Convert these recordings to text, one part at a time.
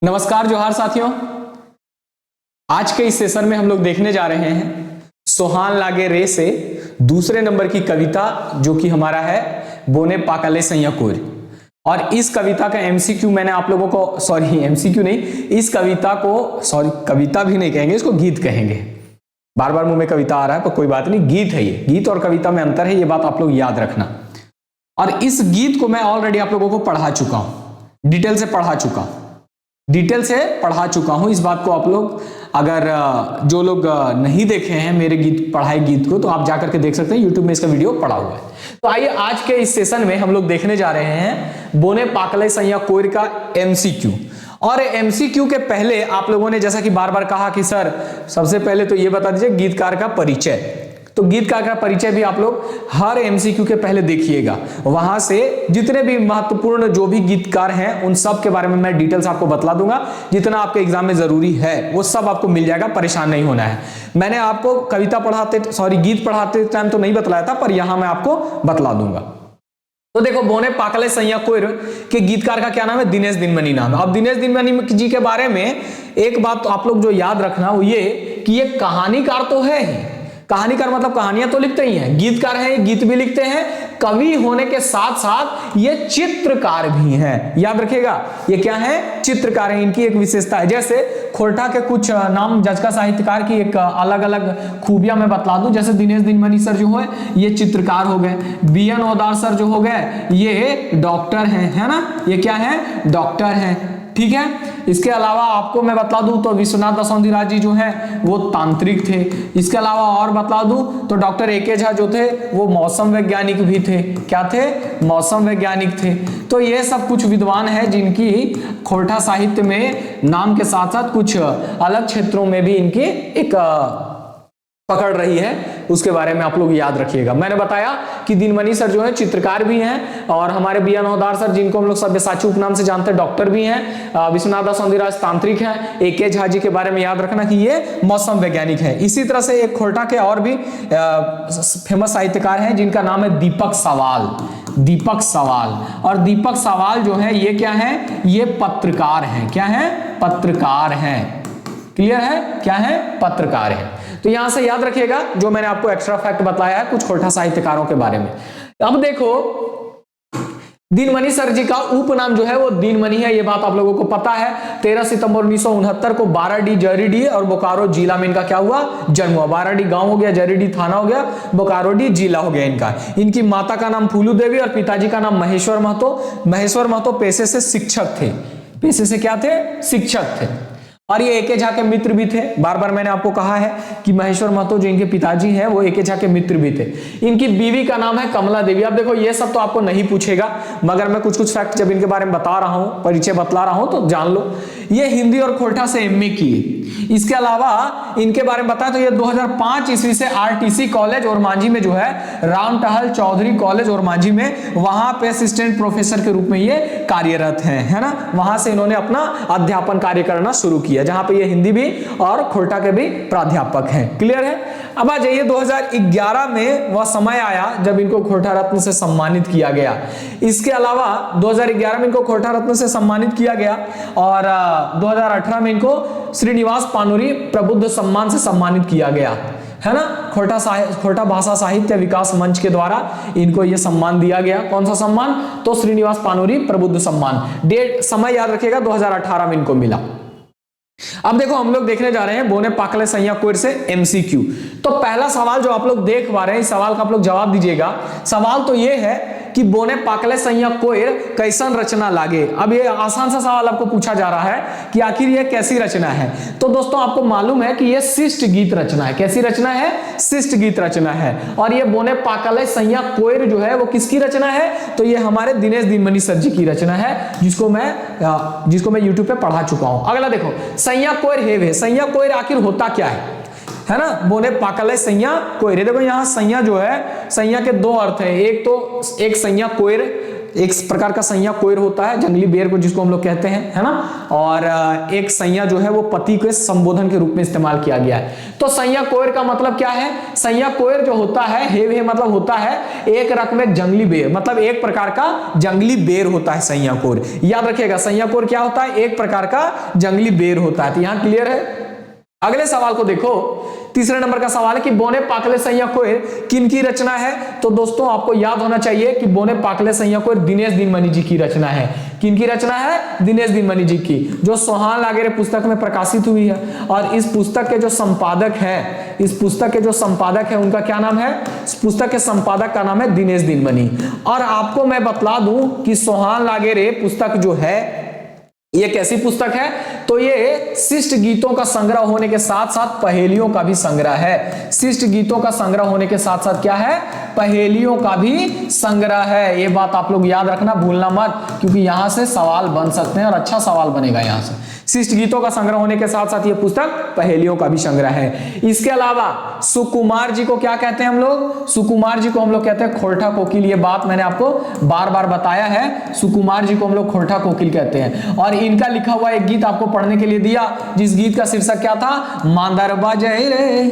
नमस्कार जोहार साथियों। आज के इस सेशन में हम लोग देखने जा रहे हैं सोहान लागे रे से दूसरे नंबर की कविता, जो कि हमारा है बोने पाकले सैया कोर। और इस कविता का एमसीक्यू मैंने आप लोगों को, एमसीक्यू नहीं, इस कविता को कविता भी नहीं कहेंगे, इसको गीत कहेंगे। बार बार मुंह में कविता आ रहा है पर कोई बात नहीं, गीत है ये। गीत और कविता में अंतर है, ये बात आप लोग याद रखना। और इस गीत को मैं ऑलरेडी आप लोगों को पढ़ा चुका हूं, डिटेल से पढ़ा चुका हूं। इस बात को आप लोग, अगर जो लोग नहीं देखे हैं मेरे पढ़ाए गीत को, तो आप जाकर के देख सकते हैं, YouTube में इसका वीडियो पड़ा हुआ है। तो आइए आज के इस सेशन में हम लोग देखने जा रहे हैं बोने पाकले सैया कोर का एमसीक्यू। और एमसीक्यू के पहले आप लोगों ने जैसा कि बार बार कहा कि सर सबसे पहले तो ये बता दीजिए गीतकार का परिचय। तो गीतकार का परिचय भी आप लोग हर एमसीक्यू के पहले देखिएगा, वहां से जितने भी महत्वपूर्ण जो भी गीतकार हैं उन सब के बारे में मैं डिटेल्स आपको बतला दूंगा। जितना आपके एग्जाम में जरूरी है वो सब आपको मिल जाएगा, परेशान नहीं होना है। मैंने आपको गीत पढ़ाते टाइम तो नहीं बतलाया था, पर यहां मैं आपको बतला दूंगा। तो देखो, बोने पाकले सैया कोर के गीतकार का क्या नाम है? दिनेश दिनमनी नाम है। अब दिनेश दिनमनी जी के बारे में एक बात तो आप लोग जो याद रखना वो ये कि ये कहानीकार तो है ही। कहानीकार मतलब कहानियां तो लिखते ही हैं, गीतकार हैं, ये गीत भी लिखते हैं। कवि होने के साथ साथ ये चित्रकार भी हैं, याद रखिएगा। ये क्या है? चित्रकार हैं। इनकी एक विशेषता है, जैसे खोरठा के कुछ नाम जजका साहित्यकार की एक अलग अलग खूबियां मैं बतला दूं। जैसे दिनेश दिनमनी सर जो है ये चित्रकार हो गए, बीएन ओदार सर जो हो गए ये डॉक्टर हैं, है ना, ये क्या है? डॉक्टर हैं, ठीक है। इसके अलावा आपको मैं बतला दूं तो विश्वनाथ दसौंधीराज जी जो हैं वो तांत्रिक थे। इसके अलावा और बतला दूं तो डॉक्टर ए के झा जो थे वो मौसम वैज्ञानिक भी थे। क्या थे? मौसम वैज्ञानिक थे। तो ये सब कुछ विद्वान है जिनकी खोरठा साहित्य में नाम के साथ साथ कुछ अलग क्षेत्रों में भी इनकी एक पकड़ रही है, उसके बारे में आप लोग याद रखिएगा। मैंने बताया कि दिनमनी सर जो है चित्रकार भी हैं, और हमारे बीएन ओदार सर जिनको हम लोग सब्यसाची उपनाम से जानते हैं डॉक्टर भी हैं, विश्वनाथ दसौंधीराज तांत्रिक हैं, ए के झा जी के बारे में याद रखना कि ये मौसम वैज्ञानिक है। इसी तरह से एक खोरठा के और भी फेमस साहित्यकार हैं जिनका नाम है दीपक सवाल। और दीपक सवाल जो है ये क्या है? ये पत्रकार हैं। क्या है? पत्रकार हैं। क्लियर है? क्या है? पत्रकार है। तो यहां से याद रखिएगा जो मैंने आपको एक्स्ट्रा फैक्ट बताया है कुछ खोरठा साहित्यकारों के बारे में। अब देखो, दिनमनी सर जी का उपनाम जो है वो दिनमनी है, ये बात आप लोगों को पता है। 13 सितंबर 1969 को बाराडी, जरीडी और बोकारो जिला में इनका क्या हुआ? जन्म हुआ। बाराडी गांव हो गया, जरीडी थाना हो गया, बोकारोडी जिला हो गया इनका। इनकी माता का नाम फूलू देवी और पिताजी का नाम महेश्वर महतो। महेश्वर महतो पेशे से शिक्षक थे। पेशे से क्या थे? शिक्षक थे। और ये ए के झा के मित्र भी थे। बार बार मैंने आपको कहा है कि महेश्वर महतो जो इनके पिताजी हैं वो ए के झा के मित्र भी थे। इनकी बीवी का नाम है कमला देवी। अब देखो ये सब तो आपको नहीं पूछेगा, मगर मैं कुछ फैक्ट जब इनके बारे में बता रहा हूं, परिचय बतला रहा हूं, तो जान लो। ये हिंदी और खोरठा से एमए किए। इसके अलावा इनके बारे में बताया तो ये 2005 ईस्वी से आरटीसी कॉलेज और मांझी में जो है राम टहल चौधरी कॉलेज और मांझी में वहां पे असिस्टेंट प्रोफेसर के रूप में ये कार्यरत हैं, है ना। वहां से इन्होंने अपना अध्यापन कार्य करना शुरू किया, जहां पे ये हिंदी भी और खोरठा के भी प्राध्यापक हैं। क्लियर है? अब आ जाइए 2011 में वह समय आया जब इनको खोरठा रत्न से सम्मानित किया गया। इसके अलावा 2011 में इनको खोरठा रत्न से सम्मानित किया गया और 2018 में इनको श्रीनिवास पानुरी प्रबुद्ध सम्मान से सम्मानित किया गया, है ना। खोरठा भाषा साहित्य विकास मंच के द्वारा इनको यह सम्मान दिया गया। कौन सा सम्मान? तो श्रीनिवास पानुरी प्रबुद्ध सम्मान। डेट समय याद रखिएगा, 2018 में इनको मिला। अब देखो, हम लोग देखने जा रहे हैं बोने पाकले सैया कोर से एमसीक्यू। तो पहला सवाल जो आप लोग देख पा रहे हैं, इस सवाल का आप लोग जवाब दीजिएगा। सवाल तो ये है कि बोने पाकले सैया कोर कैसन रचना लागे। अब ये आसान सा सवाल आपको पूछा जा रहा है कि आखिर ये कैसी रचना है। तो दोस्तों आपको मालूम है कि ये शिष्ट गीत रचना है। कैसी रचना है? शिष्ट गीत रचना है। और ये बोने पाकले सैया कोर जो है वो किसकी रचना है? तो ये हमारे दिनेश दिनमनी सर जी की रचना है, जिसको मैं यूट्यूब पे पढ़ा चुका हूं। अगला देखो, सैया कोर हेवे। सैया कोर आखिर होता क्या है ना। बोने पाकले सैया कोर। देखो यहाँ सैया जो है, सैया के दो अर्थ हैं। एक सैया कोर, एक प्रकार का सैया कोयर होता है, जंगली बेर को जिसको हम लोग कहते हैं, है ना। और एक सैया जो है वो पति के संबोधन के रूप में इस्तेमाल किया गया है। तो सैया कोयर का मतलब क्या है? सैया कोयर जो होता है, हे मतलब होता है एक रकम एक जंगली बेर, मतलब एक प्रकार का जंगली बेर होता है सैया कोयर। याद रखिएगा, सैया कोयर क्या होता है? एक प्रकार का जंगली बेर होता है। तो यहां क्लियर है। अगले सवाल को देखो, तीसरे नंबर का सवाल है कि बोने पाकले सैया कोयर किनकी रचना है? तो दोस्तों आपको याद होना चाहिए कि बोने पाकले सैया कोयर दिनेश दिनमणि जी की रचना है। किनकी रचना है? दिनेश दिनमणि जी की, जो सोहान लागेरे पुस्तक में प्रकाशित हुई है। और इस पुस्तक के जो संपादक है, इस पुस्तक के जो संपादक है उनका क्या नाम है? इस पुस्तक के संपादक का नाम है दिनेश दिनमणि। और आपको मैं बतला दूं कि सोहान लागेरे पुस्तक जो है ये कैसी पुस्तक है? तो ये शिष्ट गीतों का संग्रह होने के साथ साथ पहेलियों का भी संग्रह है। शिष्ट गीतों का संग्रह होने के साथ साथ क्या है? पहेलियों का भी संग्रह है। ये बात आप लोग याद रखना, भूलना मत, क्योंकि यहां से सवाल बन सकते हैं और अच्छा सवाल बनेगा यहां से। शिष्ट गीतों का संग्रह होने के साथ साथ ये पुस्तक पहेलियों का भी संग्रह है। इसके अलावा सुकुमार जी को क्या कहते हैं हम लोग? सुकुमार जी को हम लोग कहते हैं खोरठा कोकिल। ये बात मैंने आपको बार बार बताया है, सुकुमार जी को हम लोग खोरठा कोकिल कहते हैं। और इनका लिखा हुआ एक गीत आपको पढ़ने के लिए दिया, जिस गीत का शीर्षक क्या था? मांदर बाजे रे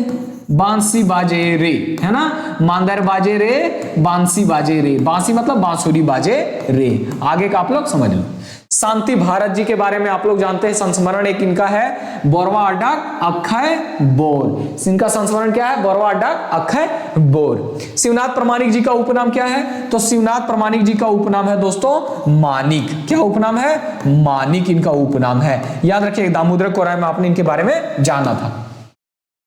बांसी बाजे रे, है ना। मांदर बाजे रे बांसी बाजे रे, बांसी मतलब बांसुरी बाजे रे। आगे का आप लोग समझ लो। शांति भारत जी के बारे में आप लोग जानते हैं, संस्मरण एक इनका है बोरवा अड्डा अक्षय बोर। इनका संस्मरण क्या है? बोरवा अड्डा अक्षय बोर। शिवनाथ प्रामाणिक जी का उपनाम क्या है? तो शिवनाथ प्रामाणिक जी का उपनाम है दोस्तों मानिक। क्या उपनाम है? मानिक इनका उपनाम है। याद रखिए, दामोदर कोराय में आपने इनके बारे में जाना था।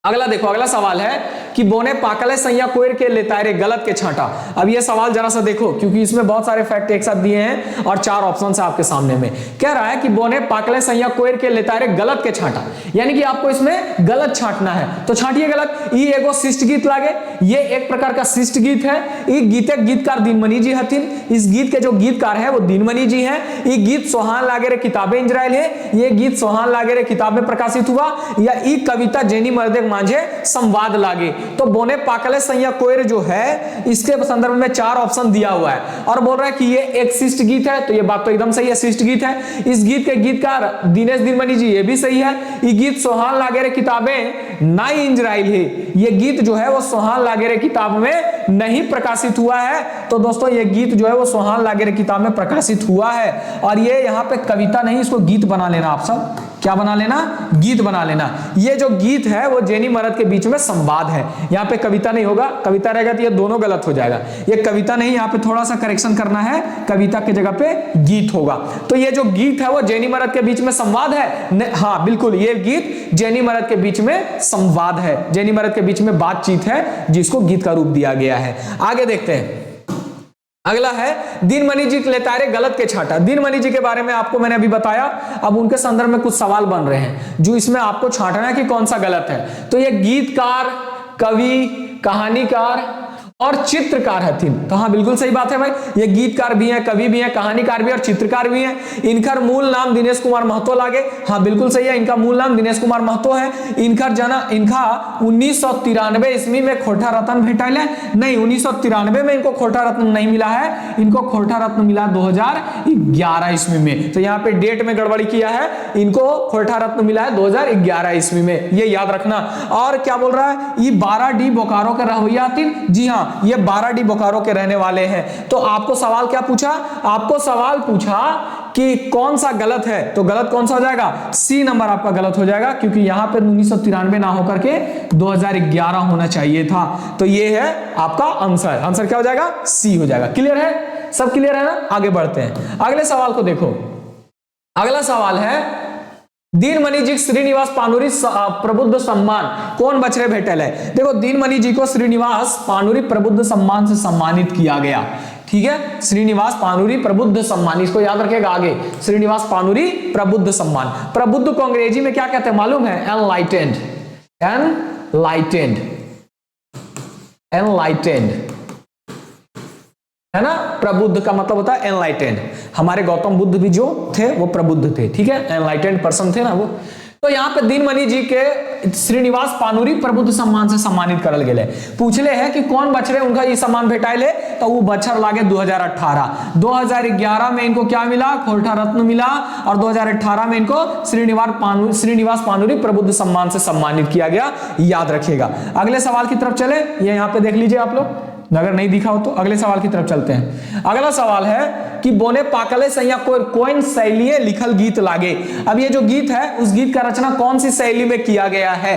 अगला देखो, अगला सवाल है कि बोने पाकले सैया कोयर के लेतारे गलत के छांटा। अब ये सवाल जरा सा देखो, क्योंकि इसमें बहुत सारे फैक्ट एक साथ दिए हैं और 4 ऑप्शन है आपके सामने में। कह रहा है कि बोने पाकले सैया कोयर के लेतारे गलत के छांटा, यानी कि आपको इसमें गलत छांटना है। तो छांटिए गलत। ये एगो शिष्ट गीत लागे, ये एक प्रकार का शिष्ट गीत है। ये गीतकार दिनमणि जी हथिन। इस गीत के जो गीतकार है वो दिनमणि जी हैं। ये गीत सोहान लागेरे किताबें इंजराइल है। ये गीत सोहान लागेरे किताब में प्रकाशित हुआ, या ये कविता जेनी मर्दे मांझे संवाद लागे। तो बोने पाकले सैया कोयर जो है इसके संदर्भ में 4 ऑप्शन दिया हुआ है और बोल रहा है कि ये एक शिष्ट गीत है। तो ये बात तो एकदम सही है, शिष्ट गीत है। इस गीत के गीतकार दिनेश दिनमणि जी, ये भी सही है। ये गीत सोहान लागेरे किताबें नाई इंजराइल है। ये गीत जो है वो सोहान लागेरे किताब में नहीं प्रकाशित हुआ है। तो दोस्तों ये गीत जो है वो सोहान लागेरे किताब में प्रकाशित हुआ है। और ये यहाँ पे कविता नहीं, इसको गीत बना लेना आप सब। क्या बना लेना? गीत बना लेना। ये जो गीत है वो जेनी मरद के बीच में संवाद है। यहाँ पे कविता नहीं होगा, कविता रहेगा तो ये दोनों गलत हो जाएगा। ये कविता नहीं, यहाँ पे थोड़ा सा करेक्शन करना है, कविता की जगह पे गीत होगा। तो ये जो गीत है वो जेनी मरद के बीच में संवाद है। हाँ बिल्कुल, ये गीत जेनी मरद के बीच में संवाद है, जेनी मरद के बीच में बातचीत है, जिसको गीत का रूप दिया गया है। आगे देखते हैं। अगला है दिनमणि जी के लेतारे गलत के छांटा। दिनमणि जी के बारे में आपको मैंने अभी बताया। अब उनके संदर्भ में कुछ सवाल बन रहे हैं जो इसमें आपको छांटना है कि कौन सा गलत है। तो ये गीतकार, कवि, कहानीकार और चित्रकार हथिन। तो हाँ बिल्कुल सही बात है भाई, ये गीतकार भी हैं, कवि भी हैं, कहानीकार भी और चित्रकार भी हैं। इनका मूल नाम दिनेश कुमार महतो लागे। हाँ बिल्कुल सही है, इनका मूल नाम दिनेश कुमार महतो है। इनका 1993 ईस्वी में खोटा रत्न भेटल है। नहीं, 1993 में इनको खोटा रत्न नहीं मिला है, इनको खोटा रत्न मिला 2011 ईस्वी में। तो यहाँ पे डेट में गड़बड़ी किया है, इनको खोटा रत्न मिला है 2011 ईस्वी में, ये याद रखना। और क्या बोल रहा है? ये 12D बोकारो के रहोइया हथिन। जी हाँ, ये 12D बोकारो के रहने वाले हैं। तो आपको सवाल क्या पूछा? आपको सवाल पूछा कि कौन सा गलत है। तो गलत कौन सा हो जाएगा? सी नंबर आपका गलत हो जाएगा, क्योंकि यहां पे 1993 ना होकर के 2011 होना चाहिए था। तो ये है आपका आंसर। आंसर क्या हो जाएगा? सी हो जाएगा। क्लियर है? सब क्लियर है ना? आगे बढ़ते हैं, अगले सवाल को देखो। अगला सवाल है दिनमणि जी श्रीनिवास पानुरी प्रबुद्ध सम्मान कौन बछरे भेटल है। देखो, दिनमणि जी को श्रीनिवास पानुरी प्रबुद्ध सम्मान से सम्मानित किया गया। ठीक है, श्रीनिवास पानुरी प्रबुद्ध सम्मान, इसको याद रखिएगा आगे। श्रीनिवास पानुरी प्रबुद्ध सम्मान। प्रबुद्ध को अंग्रेजी में क्या कहते हैं मालूम है? एनलाइटेंड। एनलाइटेंड, एनलाइटेंड है ना। प्रबुद्ध का मतलब होता है एनलाइटेंड। हमारे गौतम बुद्ध भी जो थे वो प्रबुद्ध थे। ठीक है, एनलाइटेंड पर्सन थे ना वो। तो यहाँ पे दीनमणि जी के श्रीनिवास पानुरी प्रबुद्ध सम्मान से सम्मानित करल गेले। पूछले है कि कौन बछड़े उनका ये सम्मान भेटाइले, तो वो बछड़ लागे 2018। 2011 में इनको क्या मिला, खोरठा रत्न मिला, और 2018 में इनको श्रीनिवास पानुरी प्रबुद्ध सम्मान से सम्मानित किया गया, याद रखिएगा। अगले सवाल की तरफ चले, ये यहाँ पे देख लीजिए आप लोग, अगर नहीं दिखा हो तो अगले सवाल की तरफ चलते हैं। अगला सवाल है कि बोने पाकले सैया कौन शैली लिखल गीत लागे। अब ये जो गीत है उस गीत का रचना कौन सी शैली में किया गया है,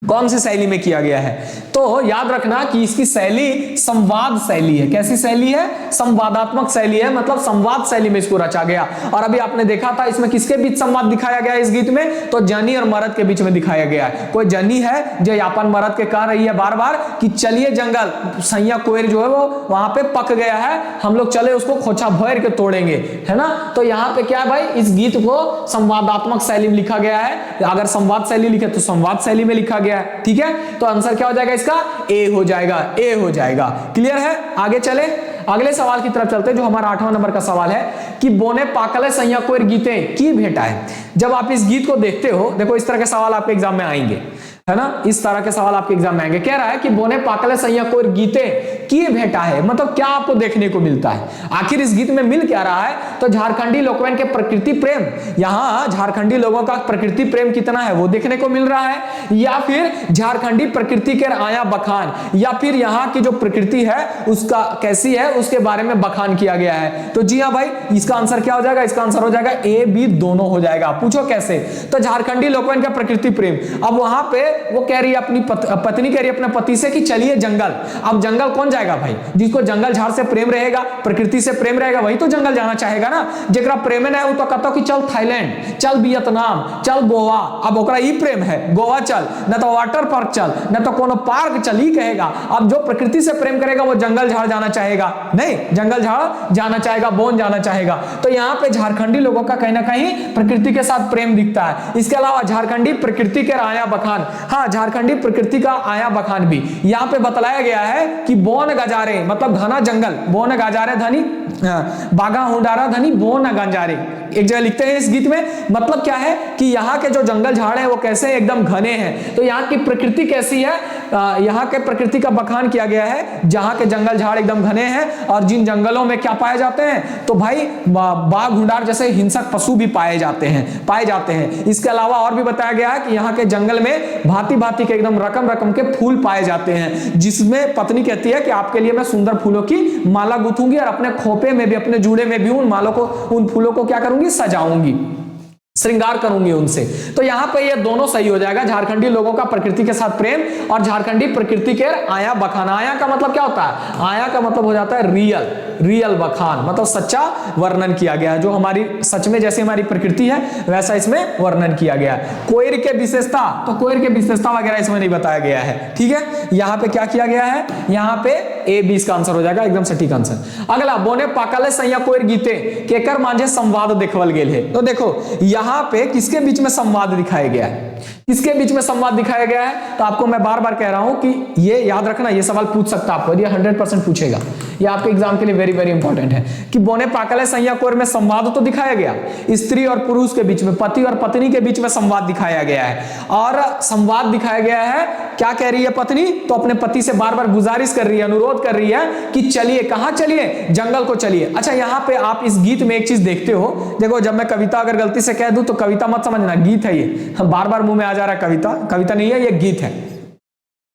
कौन सी शैली में किया गया है, तो याद रखना कि इसकी शैली संवाद शैली है। कैसी शैली है, संवादात्मक शैली है, मतलब संवाद शैली में इसको रचा गया। और अभी आपने देखा था इसमें किसके बीच संवाद दिखाया गया है इस गीत में, तो जनी और मर्द के बीच में दिखाया गया है। कोई जनी है जो यापन मर्द के कह रही है बार बार कि चलिए जंगल, सैया कोयर जो है वो वहां पे पक गया है, हम लोग चले उसको खोचा भर के तोड़ेंगे, है ना। तो यहाँ पे क्या है भाई, इस गीत को संवादात्मक शैली में लिखा गया है। अगर संवाद शैली लिखे तो संवाद शैली में लिखा गया है, ठीक है। तो आंसर क्या हो जाएगा इसका, ए हो जाएगा, ए हो जाएगा। क्लियर है, आगे चले अगले सवाल की तरफ चलते हैं, जो हमारा 8वां नंबर का सवाल है कि बोने पाकले सैया कोयर गीते की भेटा है। जब आप इस गीत को देखते हो, देखो इस तरह के सवाल आपके एग्जाम में आएंगे, है ना, इस तरह के सवाल आपके एग्जाम में आएंगे। कह रहा है कि बोने पाकले सैया कोयर गीते की भेटा है, मतलब क्या आपको देखने को मिलता है, आखिर इस गीत में मिल क्या रहा है। तो झारखंडी लोकवन के प्रकृति प्रेम, यहाँ झारखंडी लोगों का प्रकृति प्रेम कितना है वो देखने को मिल रहा है, या फिर झारखंडी प्रकृति के आया बखान, या फिर यहाँ की जो प्रकृति है उसका कैसी है उसके बारे में बखान किया गया है। तो जी हाँ भाई, इसका आंसर क्या हो जाएगा, इसका आंसर हो जाएगा ए बी दोनों हो जाएगा। पूछो कैसे, तो झारखंडी लोकवन का प्रकृति प्रेम, अब वहां पे वो कह रही है अपनी पत्नी कह रही है अपने पति से कि चलिए जंगल। अब जंगल कौन जाएगा भाई, जिसको जंगल झाड़ से प्रेम रहेगा, प्रकृति से प्रेम रहेगा, वही तो जंगल जाना चाहेगा ना। जेकरा प्रेम है वो तो कहता कि चल थाईलैंड, चल वियतनाम, चल गोवा। अब ओकरा ई प्रेम है, गोवा चल, न तो वाटर पार्क चल, न तो कोनो पार्क चल, ही कहेगा। अब जो प्रकृति से प्रेम करेगा वो जंगल झाड़ जाना चाहेगा, नहीं जंगल झाड़ जाना चाहेगा, बोन जाना चाहेगा। तो यहाँ पे झारखंडी लोगों का कहीं ना कहीं प्रकृति के साथ प्रेम दिखता है। इसके अलावा झारखंडी प्रकृति के आया बखान, हाँ झारखंडी प्रकृति का आया बखान भी यहाँ पे बतलाया गया है कि बोन गजारे मतलब घना जंगल, बोन गजारे धनी बागा हुंडारा धनी बोन गंजारे, एक जगह लिखते हैं इस गीत में। मतलब क्या है कि यहाँ के जो जंगल झाड़ है वो कैसे एकदम घने हैं। तो यहाँ की प्रकृति कैसी है, यहाँ के प्रकृति का बखान किया गया है, जहाँ के जंगल झाड़ एकदम घने हैं और जिन जंगलों में क्या पाए जाते हैं, तो भाई बाघ हुंडार जैसे हिंसक पशु भी पाए जाते हैं। इसके अलावा और भी बताया गया है कि यहाँ के जंगल में भांति भांति के एकदम रकम रकम के फूल पाए जाते हैं, जिसमें पत्नी कहती है कि आपके लिए मैं सुंदर फूलों की माला गूंथूंगी और अपने खोपे में भी, अपने जूड़े में भी उन मालों को, उन फूलों को क्या करूंगी, सजाऊंगी, श्रृंगार करूंगी उनसे। तो यहाँ पे ये दोनों सही हो जाएगा, झारखंडी लोगों का प्रकृति के साथ प्रेम और झारखंडी प्रकृति के आया बखान। आया का मतलब क्या होता है, आया का मतलब हो जाता है रियल बखान, मतलब सच्चा वर्णन किया गया है, जो हमारी सच में जैसे हमारी प्रकृति है वैसा इसमें वर्णन किया गया है। कोयर के विशेषता, तो कोयर के विशेषता वगैरह इसमें नहीं बताया गया है, ठीक है। यहाँ पे क्या किया गया है, यहाँ पे ए बी इसका आंसर हो जाएगा, एकदम सटीक आंसर। अगला, बोने पाकले सैया कोयर गीते केकर मांझे संवाद देखवल गेल है। तो देखो यहाँ पे किसके बीच में संवाद दिखाया गया है, किसके बीच में संवाद दिखाया गया है। तो आपको मैं बार बार कह रहा हूं कि ये याद रखना, ये सवाल पूछ सकता है आपको, ये 100% पूछेगा, ये आपके एग्जाम के लिए वेरी वेरी इंपॉर्टेंट है कि बोने पाकले सैया कोयर में संवाद तो दिखाया गया, स्त्री और पुरुष के बीच में, पति और पत्नी के बीच में संवाद दिखाया गया है। और संवाद दिखाया गया है, क्या कह रही है पत्नी, तो अपने पति से बार बार गुजारिश कर रही है, अनुरोध कर रही है कि चलिए, कहां चलिए, जंगल को चलिए। अच्छा, यहाँ पे आप इस गीत में एक चीज देखते हो, देखो जब मैं कविता अगर गलती से कह दूं तो कविता मत समझना, गीत है ये, बार बार मुंह में आ जा रहा है कविता नहीं है, ये गीत है।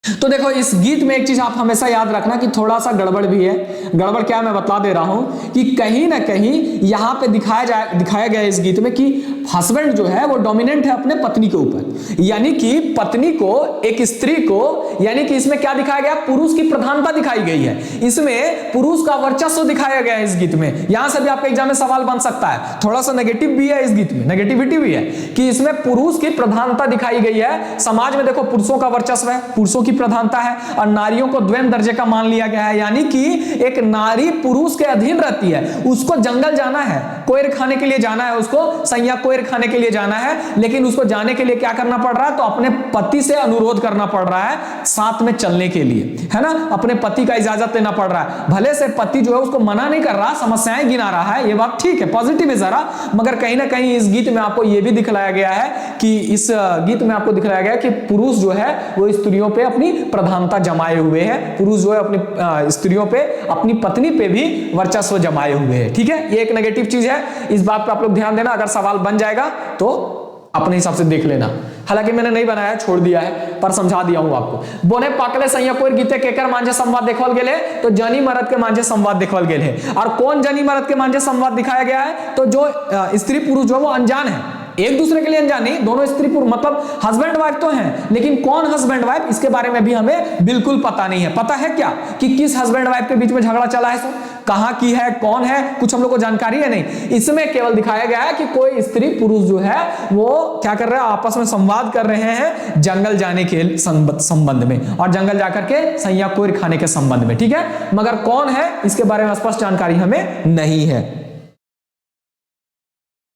तो देखो इस गीत में एक चीज आप हमेशा याद रखना कि थोड़ा सा गड़बड़ भी है। गड़बड़ क्या, मैं बता दे रहा हूं कि कहीं ना कहीं यहां पे दिखाया गया इस गीत में कि हस्बैंड जो है वो डोमिनेंट है अपने पत्नी के ऊपर, यानी कि पत्नी को, एक स्त्री को, यानी कि इसमें क्या दिखाया गया, पुरुष की प्रधानता दिखाई गई है, इसमें पुरुष का वर्चस्व दिखाया गया है इस गीत में। यहां से भी आपके एग्जाम में सवाल बन सकता है, थोड़ा सा नेगेटिव भी है इस गीत में, नेगेटिविटी भी है कि इसमें पुरुष की प्रधानता दिखाई गई है। समाज में देखो पुरुषों का वर्चस्व है, पुरुषों की प्रधानता है और नारियों को द्वैम दर्जे का मान लिया गया है, यानी कि एक नारी पुरुष के अधीन रहती है, उसको जंगल जाना है, कोयर खाने के लिए जाना है, उसको सैया कोयर खाने के लिए जाना है, लेकिन उसको जाने के लिए क्या करना पड़ रहा है, तो अपने पति से अनुरोध करना पड़ रहा है साथ में चलने के लिए, है ना, अपने पति का इजाजत लेना पड़ रहा है। भले से पति जो है उसको मना नहीं कर रहा, समस्याएं गिना रहा है, ये बात ठीक है, पॉजिटिव है जरा, मगर कहीं ना कहीं इस गीत में आपको यह भी दिखलाया गया है कि इस गीत में आपको दिखलाया गया कि पुरुष जो है वो स्त्रियों पे अपनी प्रधानता जमाए हुए है, पुरुष जो है अपनी स्त्रियों पे, अपनी पत्नी पे भी वर्चस्व जमाए हुए है। ठीक है, ये एक नेगेटिव चीज है, इस बात पे आप लोग ध्यान देना, अगर सवाल बन जाएगा तो अपने हिसाब से देख लेना, हालांकि मैंने नहीं बनाया, छोड़ दिया है, पर समझा दिया हूं आपको। बोने पाकले सैया कोयर गीते केकर मांझे संवाद देखवल गेले, तो जनी मर्द के मांझे संवाद देखवल गेले है। और कौन जनी मर्द के मांझे संवाद दिखाया गया है, तो जो स्त्री पुरुष जो वो अनजान है, एक दूसरे के लिए अनजान नहीं, दोनों स्त्री पुरुष मतलब हस्बैंड वाइफ तो हैं, लेकिन कौन हस्बैंड वाइफ इसके बारे में भी हमें बिल्कुल पता नहीं है। पता है क्या कि किस हस्बैंड वाइफ के बीच में झगड़ा चला है, सो कहां की है, कौन है, कुछ हम लोग को जानकारी है नहीं। इसमें केवल दिखाया गया है कि कोई स्त्री पुरुष जो है वो क्या कर रहे हैं, आपस में संवाद कर रहे हैं जंगल जाने के संबंध में और जंगल जाकर के सैया कोयर खाने के संबंध में। ठीक है, मगर कौन है इसके बारे में स्पष्ट जानकारी हमें नहीं है।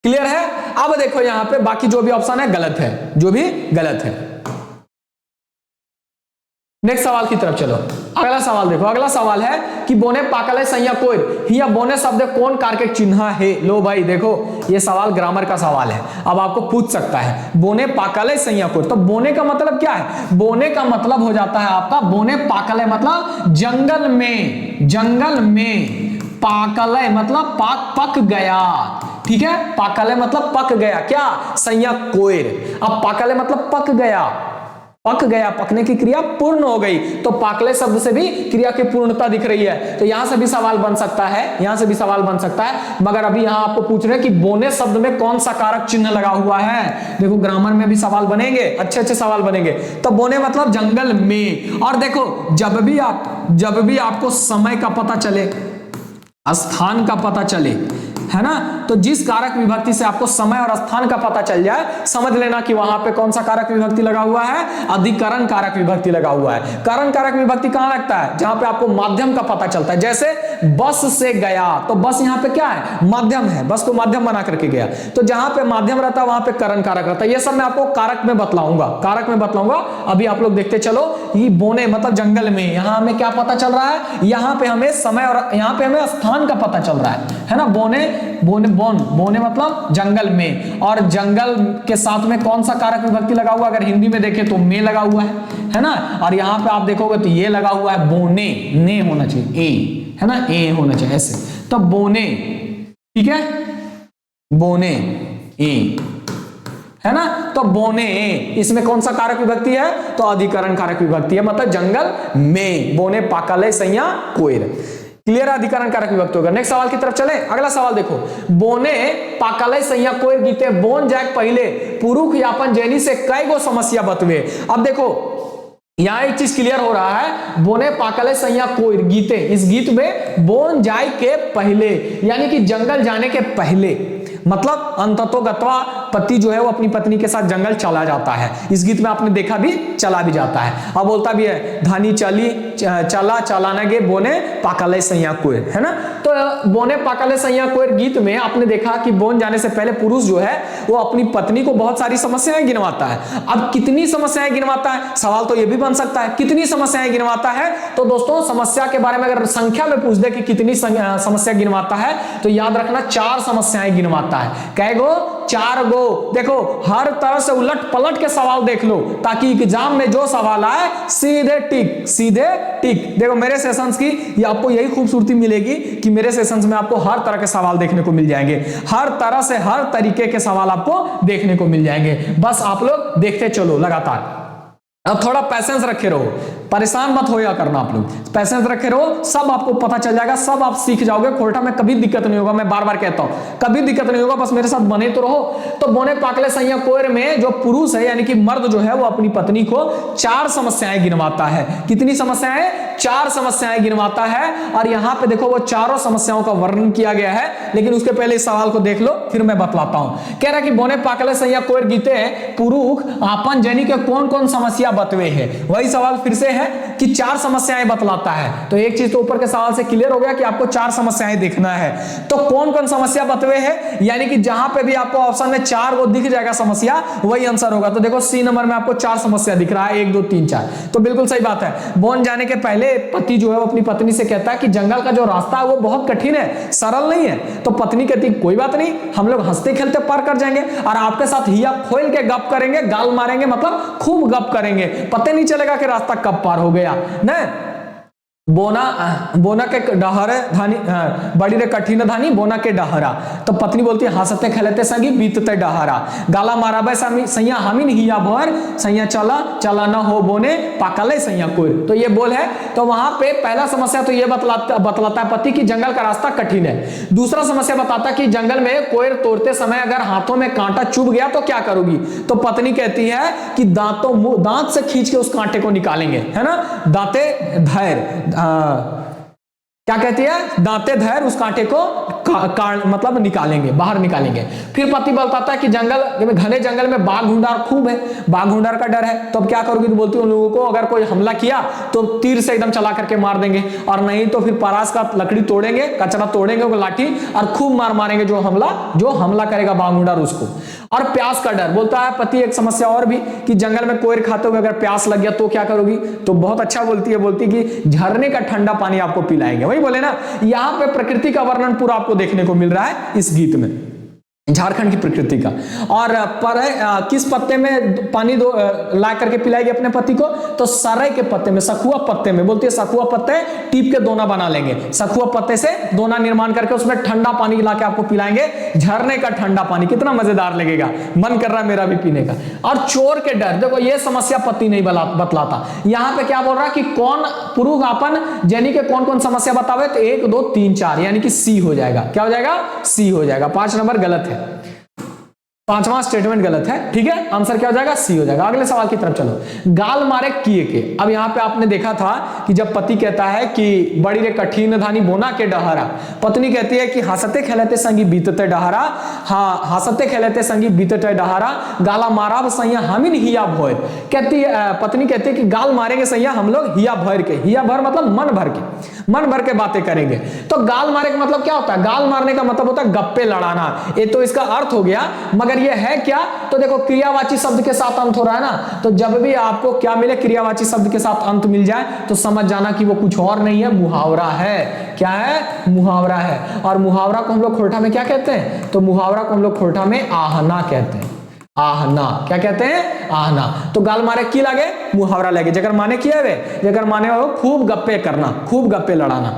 क्लियर है? अब देखो यहां पे बाकी जो भी ऑप्शन है गलत है, जो भी गलत है। नेक्स्ट सवाल की तरफ चलो, अगला सवाल देखो। अगला सवाल है कि बोने पाकले सैया कोयर, या बोने शब्द कौन कारक चिन्ह है। लो भाई देखो, ये सवाल ग्रामर का सवाल है, अब आपको पूछ सकता है बोने पाकले सैया कोयर, तो बोने का मतलब क्या है, बोने का मतलब हो जाता है आपका, बोने पाकले मतलब जंगल में, जंगल में, पाकले मतलब पक गया। ठीक है, पाकले मतलब पक गया, क्या, सैया कोयर। अब पाकले मतलब पक गया, पक गया, पकने की क्रिया पूर्ण हो गई, तो पाकले शब्द से भी क्रिया की पूर्णता दिख रही है, तो यहां से भी सवाल बन सकता है, यहां से भी सवाल बन सकता है। मगर अभी यहां आपको पूछ रहे हैं कि बोने शब्द में कौन सा कारक चिन्ह लगा हुआ है। देखो ग्रामर में भी सवाल बनेंगे, अच्छे अच्छे सवाल बनेंगे। तो बोने मतलब जंगल में, और देखो जब भी आपको समय का पता चले, स्थान का पता चले, है ना, तो जिस कारक विभक्ति से आपको समय और स्थान का पता चल जाए, समझ लेना कि वहां पे कौन सा कारक विभक्ति लगा हुआ है, अधिकरण कारक विभक्ति लगा हुआ है। करण कारक विभक्ति कहां लगता है, जहां पे आपको माध्यम का पता चलता है। जैसे बस से गया, तो बस यहां पे क्या है, माध्यम है, बस को माध्यम बना करके गया, तो जहां पे माध्यम रहता है वहां पे करण कारक रहता है। ये सब मैं आपको कारक में बतलाऊंगा, कारक में बतलाऊंगा, अभी आप लोग देखते चलो। ये बोने मतलब जंगल में, यहां हमें क्या पता चल रहा है, यहां पे हमें समय और यहां पे हमें स्थान का पता चल रहा है ना। बोने मतलब जंगल में, और जंगल के साथ में कौन सा कारक विभक्ति लगा हुआ, अगर हिंदी में देखें तो में लगा हुआ है ना, और यहां पे आप देखोगे तो ये लगा हुआ है बोने, ने होना चाहिए, ए, है ना, ए होना चाहिए ऐसे, तो बोने, ठीक है, बोने ए, है ना, तो बोने, इसमें कौन सा कारक विभक्ति है, तो अधिकरण कारक विभक्ति है, मतलब जंगल में, बोने पाकले सैया कोयर। क्लियर, अधिकरण कारक विभक्ति होगा। नेक्स्ट सवाल की तरफ चले। अगला सवाल देखो, बोने पाकले सैया कोयर गीते बोन जाए पहले पुरुष यापन जैनी से कई गो समस्या बतवे। अब देखो यहां एक चीज क्लियर हो रहा है, बोने पाकले सैया कोयर गीते, इस गीत में बोन जाए के पहले, यानी कि जंगल जाने के पहले, मतलब अंततोगत्वा पति जो है वो अपनी पत्नी के साथ जंगल चला जाता है। इस गीत में आपने देखा भी, चला भी जाता है, अब बोलता भी है धानी चली चला चलाना गे बोने पाकले सैया कोयर, है ना। तो बोने पाकले सैया कोयर गीत में आपने देखा कि बोन जाने से पहले पुरुष जो है वो अपनी पत्नी को बहुत सारी समस्याएं गिनवाता है। अब कितनी समस्याएं गिनवाता है, सवाल तो ये भी बन सकता है, कितनी समस्याएं गिनवाता है। तो दोस्तों समस्या के बारे में अगर संख्या में पूछ दे कि कितनी समस्या गिनवाता है, तो याद रखना 4 समस्याएं गिनवाता है। कै गो, 4 गो। देखो हर तरह से उलट पलट के सवाल देख लो, ताकि एग्जाम में जो सवाल आए सीधे टिक, सीधे टिक। देखो मेरे सेशंस की ये आपको यही खूबसूरती मिलेगी कि मेरे सेशंस में आपको हर तरह के सवाल देखने को मिल जाएंगे, हर तरह से हर तरीके के सवाल आपको देखने को मिल जाएंगे। बस आप लोग देखते चलो लगातार। अब थोड़ा पैसेंस रखे रहो, परेशान मत होया करना आप लोग, पैसे रखे रहो, सब आपको पता चल जाएगा, सब आप सीख जाओगे। खोरठा में कभी दिक्कत नहीं होगा, मैं बार बार कहता हूं, कभी दिक्कत नहीं होगा, बस मेरे साथ बने तो रहो। तो बोने पाकले सैया कोयर में जो पुरुष है यानी कि मर्द जो है वो अपनी पत्नी को 4 समस्याएं गिनवाता है। कितनी समस्याएं? 4 समस्याएं गिनवाता है। और यहां पे देखो वो चारों समस्याओं का वर्णन किया गया है, लेकिन उसके पहले इस सवाल को देख लो फिर मैं बतलाता हूं। कह रहा कि बोने पाकले सैया कोयर गीते पुरुष आपन जनी के कौन कौन समस्या बतवे है। वही सवाल फिर से है कि 4 समस्याएं बतलाता है। तो एक चीज तो ऊपर के सवाल से क्लियर हो गया कि आपको 4 समस्याएं देखना है। तो कौन कौन समस्या बतवे है, यानी कि जहां पे भी आपको ऑप्शन में 4 वो दिख जाएगा समस्या, वही आंसर होगा। तो देखो सी नंबर में आपको 4 समस्या दिख रहा है, 1 2 3 4। तो बिल्कुल सही बात है। बोन जाने के पहले पति जो है वो अपनी पत्नी से कहता है कि जंगल का जो रास्ता है वो बहुत कठिन है, सरल नहीं है। तो पत्नी कहती कोई बात नहीं, हम लोग हंसते खेलते पार कर जाएंगे और आपके साथ हिया खोल के गप करेंगे, गाल मारेंगे, मतलब खूब गप करेंगे, पता नहीं चलेगा कि रास्ता कब पार हो गया ना। बोना के डहरे धानी बड़ी रे कठिन धानी बोना के डहरा। तो पत्नी बोलती है हंसते खेलते संगी बीतते डहरा, गाला मारा बे सैया हमीन हिया भर, सैया चला चला ना हो बोने पाकले सैया कोई। तो ये बोल है। तो वहां पे पहला समस्या तो ये बतलाता है पति कि जंगल का रास्ता कठिन है। दूसरा समस्या बताता कि जंगल में कोयर तोड़ते समय अगर हाथों में कांटा चुभ गया तो क्या करोगी। तो पत्नी कहती है कि दांत से खींच के उस कांटे को निकालेंगे, है ना, दांते धैर्य क्या कहती है, दांते धैर्य उस कांटे को मतलब निकालेंगे, बाहर निकालेंगे। फिर पति बताता है कि घने जंगल में बाघ हुंडार खूब है, बाघ हुंडार का डर है, तो अब क्या करोगी। तो बोलती है उन लोगों को अगर कोई हमला किया तो तीर से एकदम चला करके मार देंगे, और नहीं तो फिर परास का लकड़ी तोड़ेंगे, कचरा तोड़ेंगे, वो लाठी और खूब मारेंगे जो हमला करेगा बाघ हुंडार उसको। और प्यास का डर बोलता है पति। एक समस्या और भी कि जंगल में कोयर खाते हुए अगर प्यास लग गया तो क्या करोगी। तो बहुत अच्छा बोलती है कि झरने का ठंडा पानी आपको पिलाएंगे। वही बोले ना, यहां पे प्रकृति का वर्णन पूरा आपको देखने को मिल रहा है इस गीत में, झारखंड की प्रकृति का। और किस पत्ते में पानी ला करके पिलाएगी अपने पति को। तो सराय के पत्ते में, सखुआ पत्ते में। बोलती है सखुआ पत्ते टीप के दोना बना लेंगे, सखुआ पत्ते से दोना निर्माण करके उसमें ठंडा पानी ला के आपको पिलाएंगे, झरने का ठंडा पानी। कितना मजेदार लगेगा, मन कर रहा है मेरा भी पीने का। और चोर के डर, देखो ये समस्या पति नहीं बतलाता। यहां पे क्या बोल रहा है कि कौन पुरुष आपन जनी के कौन कौन समस्या बतावे। तो 1 2 3 4 यानी कि सी हो जाएगा। क्या हो जाएगा, सी हो जाएगा। 5 नंबर गलत है, 5वां स्टेटमेंट गलत है, ठीक है। आंसर क्या हो जाएगा, सी हो जाएगा। अगले सवाल की तरफ चलो। गाल मारे किए के। अब यहां पे आपने देखा था कि जब पति कहता है कि बड़ी रे कठिन धानी बोना के डहरा, पत्नी कहती है कि हंसते खेलते संगी बीतते डहरा। हाँ, हंसते खेलते संगी बीतते डहरा, गाला मारा सैया हमिन हिया भोर। पत्नी कहती है कि गाल मारेंगे सैया हम लोग हिया भर के। हिया भर मतलब मन भर के बातें करेंगे। तो गाल मारे का मतलब क्या होता है, गाल मारने का मतलब होता है गप्पे लड़ाना। ये तो इसका अर्थ हो गया, मगर ये है क्या। तो देखो क्रियावाची शब्द के साथ अंत हो रहा है ना, तो जब भी आपको क्या मिले, क्रियावाची शब्द के साथ अंत मिल जाए तो समझ जाना कि वो कुछ और नहीं है, मुहावरा है। क्या है, मुहावरा है। और मुहावरा को हम लोग खोरठा में क्या कहते हैं। तो मुहावरा को हम लोग खोरठा में आहना कहते हैं। आहना, क्या कहते हैं, आहना। तो गाल मारे की लगे, मुहावरा लगे। जगह माने किया वे, जगह माने हो खूब गप्पे करना, खूब गप्पे लड़ाना,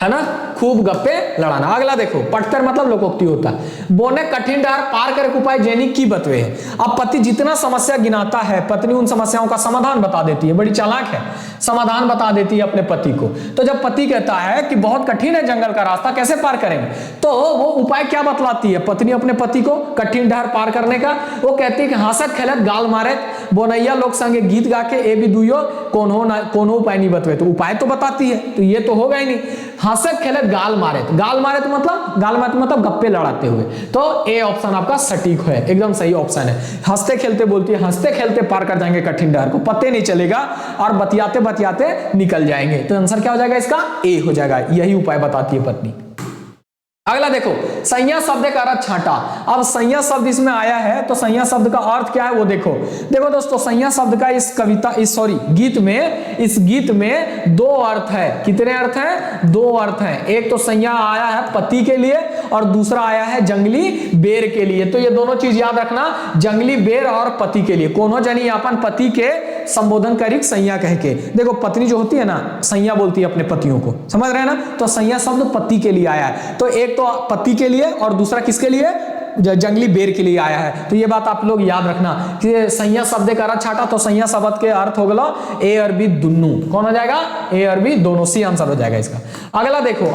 है ना, खूब गप्पे लड़ाना। अगला देखो, पटतर मतलब लोकोक्ति होता है। बोने कठिन डहर पार करे उपाय जैनी की बतवे है। अब पति जितना समस्या गिनाता है, पत्नी उन समस्याओं का समाधान बता देती है। बड़ी चालाक है, समाधान बता देती है अपने पति को। तो जब पति कहता है कि बहुत कठिन है जंगल का रास्ता, कैसे पार करेंगे, तो वो उपाय क्या बतलाती है पत्नी अपने पति को कठिन डहर पार करने का। वो कहती है कि हंसत खेलत गाल मारे बोनैया लोग संगे गीत गा के ए भी दुइयो कोनो उपाय नहीं बतवे। तो उपाय तो बताती है, तो ये तो होगा ही नहीं। हंसत खेलत गाल मारे तो मतलब गप्पे लड़ाते हुए। तो ए ऑप्शन आपका सटीक है, एकदम सही ऑप्शन है। हंसते खेलते बोलती है, हंसते खेलते पार कर जाएंगे कठिन डहर को, पते नहीं चलेगा और बतियाते बतियाते निकल जाएंगे। तो आंसर क्या हो जाएगा इसका, ए हो जाएगा। यही उपाय बताती है पत्नी। अगला देखो, संज्ञा शब्द का अर्थ छांटा। अब संज्ञा शब्द इसमें आया है, तो संज्ञा शब्द का अर्थ क्या है वो देखो दोस्तों, संज्ञा शब्द का इस गीत में 2 अर्थ है। कितने अर्थ हैं, 2 अर्थ हैं। एक तो संज्ञा आया है पति के लिए और दूसरा आया है जंगली बेर के लिए। तो ये दोनों चीज याद रखना, जंगली बेर और पति के लिए। कोनो जनी अपन पति के संबोधन करी संज्ञा कह के। देखो पत्नी जो होती है ना, संज्ञा बोलती है अपने पतियों को, समझ रहे हैं ना। तो संज्ञा शब्द पति के लिए आया है। तो एक तो पति के लिए और दूसरा किसके लिए, जंगली बेर के लिए आया है। तो ये बात आप लोग याद रखना कि सैया शब्द का अर्थ छाटा, तो सैया शब्द के अर्थ हो गया ए और बी दुन्नू। कौन हो जाएगा? ए और बी दोनों, सी आंसर हो जाएगा इसका। अगला देखो,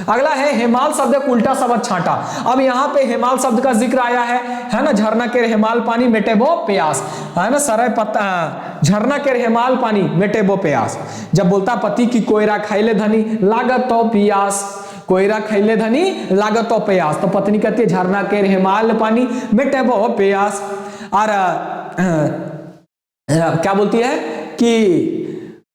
अगला है हेमाल शब्द का उल्टा शब्द छाटा। अब यहाँ पे हेमाल शब्द का जिक्र आया है ना, झरना के हेमाल पानी मेटेबो प्यास, है ना, सरय पत्ता, झरना के हेमाल पानी मेटेबो प्यास। जब बोलता पति की कोयरा खैले धनी लागत तो प्यास, कोयरा खैले धनी लागत तो प्यास, तो पत्नी कहती है झरना के हेमाल पानी मेटेबो प्यास। और क्या बोलती है कि